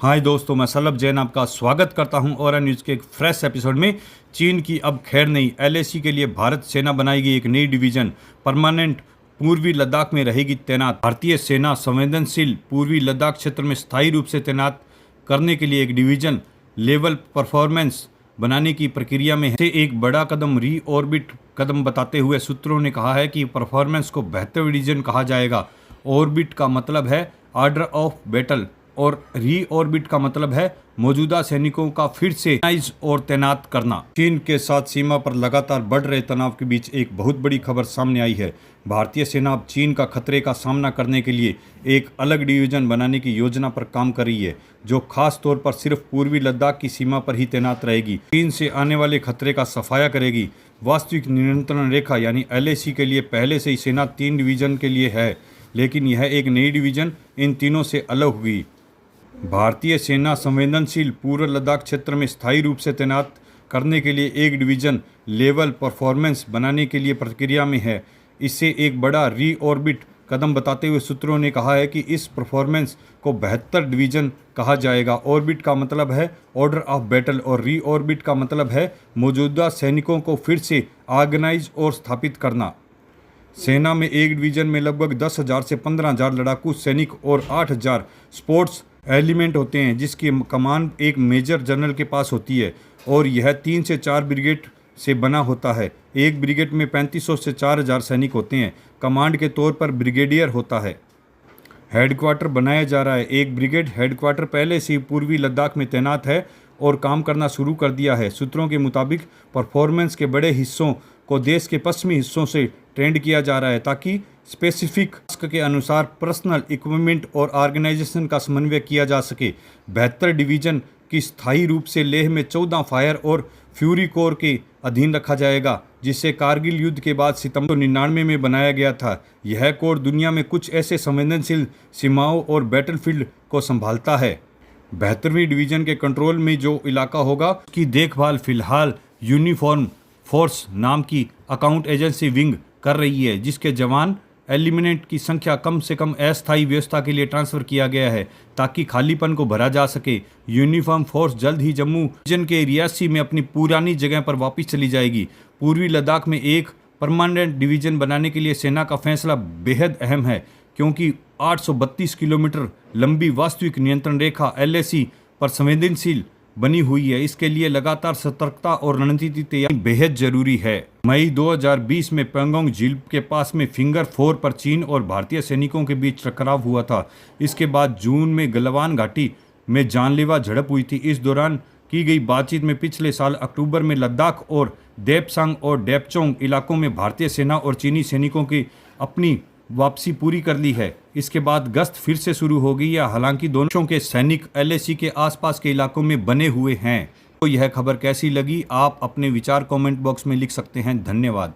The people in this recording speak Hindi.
हाय दोस्तों, मैं सलभ जैन आपका स्वागत करता हूं और न्यूज़ के एक फ्रेश एपिसोड में। चीन की अब खैर नहीं, एलएसी के लिए भारत सेना बनाएगी एक नई डिवीज़न, परमानेंट पूर्वी लद्दाख में रहेगी तैनात। भारतीय सेना संवेदनशील पूर्वी लद्दाख क्षेत्र में स्थायी रूप से तैनात करने के लिए एक डिवीज़न लेवल परफॉर्मेंस बनाने की प्रक्रिया में है। इसे एक बड़ा कदम रीऑर्बिट कदम बताते हुए सूत्रों ने कहा है कि परफॉर्मेंस को बेहतर डिवीज़न कहा जाएगा। ऑर्बिट का मतलब है ऑर्डर ऑफ बैटल और रीऑर्बिट का मतलब है मौजूदा सैनिकों का फिर से तैनात और तैनात करना। चीन के साथ सीमा पर लगातार बढ़ रहे तनाव के बीच एक बहुत बड़ी खबर सामने आई है। भारतीय सेना अब चीन का खतरे का सामना करने के लिए एक अलग डिवीजन बनाने की योजना पर काम कर रही है, जो खास तौर पर सिर्फ पूर्वी लद्दाख की सीमा पर ही तैनात रहेगी। चीन से आने वाले खतरे का सफाया करेगी। वास्तविक नियंत्रण रेखा यानी एलएसी के लिए पहले से ही सेना 3 डिवीजन के लिए है, लेकिन यह एक नई डिवीजन इन तीनों से अलग होगी। भारतीय सेना संवेदनशील पूर्व लद्दाख क्षेत्र में स्थायी रूप से तैनात करने के लिए एक डिवीजन लेवल परफॉर्मेंस बनाने के लिए प्रक्रिया में है। इसे एक बड़ा रीऑर्बिट कदम बताते हुए सूत्रों ने कहा है कि इस परफॉर्मेंस को बेहतर डिवीजन कहा जाएगा। ऑर्बिट का मतलब है ऑर्डर ऑफ बैटल और रीऑर्बिट का मतलब है मौजूदा सैनिकों को फिर से ऑर्गेनाइज और स्थापित करना। सेना में एक डिवीजन में लगभग 10,000 से 15,000 लड़ाकू सैनिक और 8,000 स्पोर्ट्स एलिमेंट होते हैं, जिसकी कमान एक मेजर जनरल के पास होती है और यह 3 से 4 ब्रिगेड से बना होता है। एक ब्रिगेड में 3500 से 4,000 सैनिक होते हैं। कमांड के तौर पर ब्रिगेडियर होता है। हेडक्वार्टर बनाया जा रहा है। एक ब्रिगेड हेडक्वार्टर पहले से ही पूर्वी लद्दाख में तैनात है और काम करना शुरू कर दिया है। सूत्रों के मुताबिक परफॉर्मेंस के बड़े हिस्सों को देश के पश्चिमी हिस्सों से ट्रेंड किया जा रहा है, ताकि स्पेसिफिक टास्क के अनुसार पर्सनल इक्विपमेंट और ऑर्गेनाइजेशन का समन्वय किया जा सके। बेहतर डिवीजन की स्थायी रूप से लेह में 14 फायर और फ्यूरी कोर के अधीन रखा जाएगा, जिसे कारगिल युद्ध के बाद सितंबर 1999 में बनाया गया था। यह कोर दुनिया में कुछ ऐसे संवेदनशील सीमाओं और बैटलफील्ड को संभालता है। 72वीं डिवीजन के कंट्रोल में जो इलाका होगा, उसकी देखभाल फिलहाल यूनिफॉर्म फोर्स नाम की अकाउंट एजेंसी विंग कर रही है, जिसके जवान एलिमेंट की संख्या कम से कम अस्थायी व्यवस्था के लिए ट्रांसफर किया गया है, ताकि खालीपन को भरा जा सके। यूनिफॉर्म फोर्स जल्द ही जम्मू रीजन के रियासी में अपनी पुरानी जगह पर वापस चली जाएगी। पूर्वी लद्दाख में एक परमानेंट डिवीजन बनाने के लिए सेना का फैसला बेहद अहम है, क्योंकि 832 किलोमीटर लंबी वास्तविक नियंत्रण रेखा एलएसी पर संवेदनशील बनी हुई है। इसके लिए लगातार सतर्कता और रणनीति तैयारी बेहद जरूरी है। मई 2020 में पेंगोंग झील के पास में फिंगर 4 पर चीन और भारतीय सैनिकों के बीच टकराव हुआ था। इसके बाद जून में गलवान घाटी में जानलेवा झड़प हुई थी। इस दौरान की गई बातचीत में पिछले साल अक्टूबर में लद्दाख और देपसांग और डेपचोंग इलाकों में भारतीय सेना और चीनी सैनिकों की अपनी वापसी पूरी कर ली है। इसके बाद गश्त फिर से शुरू हो गई है। हालांकि दोनों के सैनिक एलएसी के आसपास के इलाकों में बने हुए हैं। तो यह खबर कैसी लगी, आप अपने विचार कमेंट बॉक्स में लिख सकते हैं। धन्यवाद।